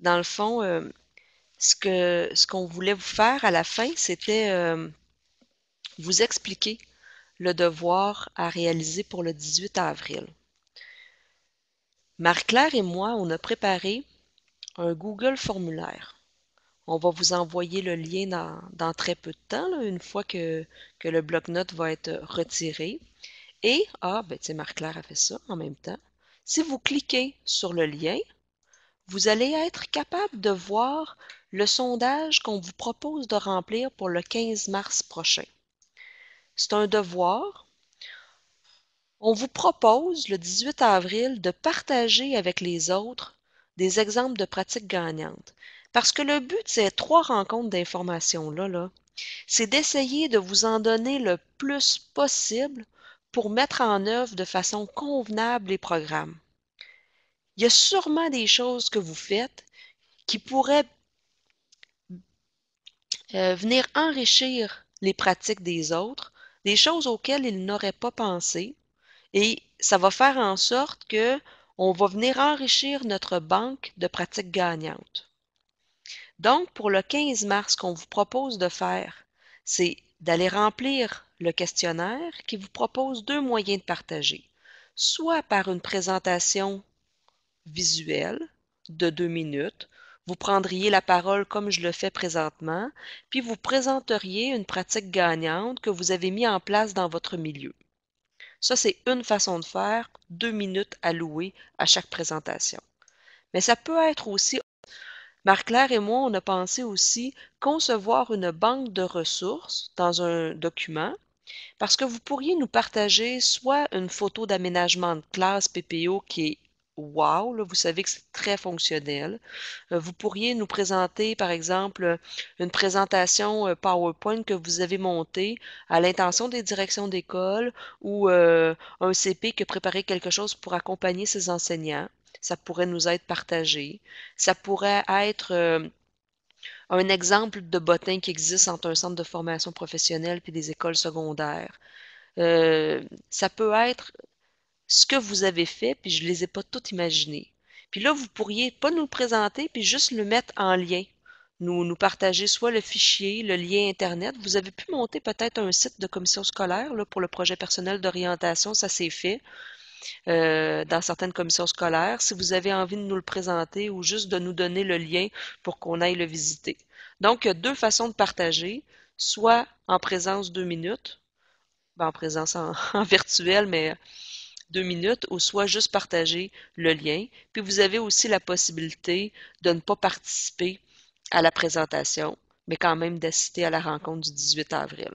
Dans le fond, ce qu'on voulait vous faire à la fin, c'était vous expliquer le devoir à réaliser pour le 18 avril. Marie-Claire et moi, on a préparé un Google formulaire. On va vous envoyer le lien dans très peu de temps, là, une fois que le bloc-notes va être retiré. Et, ben, tu sais, Marie-Claire a fait ça en même temps. Si vous cliquez sur le lien, vous allez être capable de voir le sondage qu'on vous propose de remplir pour le 15 mars prochain. C'est un devoir. On vous propose le 18 avril de partager avec les autres des exemples de pratiques gagnantes. Parce que le but de ces 3 rencontres d'information-là, c'est d'essayer de vous en donner le plus possible pour mettre en œuvre de façon convenable les programmes. Il y a sûrement des choses que vous faites qui pourraient venir enrichir les pratiques des autres, des choses auxquelles ils n'auraient pas pensé, et ça va faire en sorte que on va venir enrichir notre banque de pratiques gagnantes. Donc, pour le 15 mars, ce qu'on vous propose de faire, c'est d'aller remplir le questionnaire qui vous propose 2 moyens de partager. Soit par une présentation visuelle de 2 minutes, vous prendriez la parole comme je le fais présentement, puis vous présenteriez une pratique gagnante que vous avez mis en place dans votre milieu. Ça, c'est une façon de faire, 2 minutes allouées à chaque présentation. Mais ça peut être aussi, Marie-Claire et moi, on a pensé aussi concevoir une banque de ressources dans un document parce que vous pourriez nous partager soit une photo d'aménagement de classe PPO qui est wow, là, vous savez que c'est très fonctionnel. Vous pourriez nous présenter, par exemple, une présentation PowerPoint que vous avez montée à l'intention des directions d'école ou un CP qui a préparé quelque chose pour accompagner ses enseignants. Ça pourrait nous être partagé. Ça pourrait être un exemple de bottin qui existe entre un centre de formation professionnelle puis des écoles secondaires. Ça peut être ce que vous avez fait, puis je les ai pas toutes imaginées. Puis là, vous pourriez pas nous le présenter, puis juste le mettre en lien. Nous partager soit le fichier, le lien Internet. Vous avez pu monter peut-être un site de commission scolaire là, pour le projet personnel d'orientation, ça s'est fait dans certaines commissions scolaires. Si vous avez envie de nous le présenter ou juste de nous donner le lien pour qu'on aille le visiter. Donc, il y a 2 façons de partager, soit en présence 2 minutes, ben, en présence en virtuel, mais 2 minutes, ou soit juste partager le lien. Puis vous avez aussi la possibilité de ne pas participer à la présentation, mais quand même d'assister à la rencontre du 18 avril.